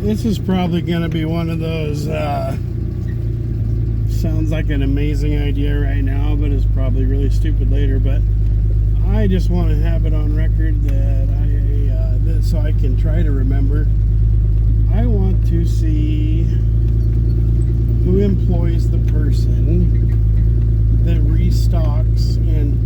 This is probably going to be one of those, sounds like an amazing idea right now, but it's probably really stupid later. But I just want to have it on record that so I can try to remember. I want to see who employs the person that restocks and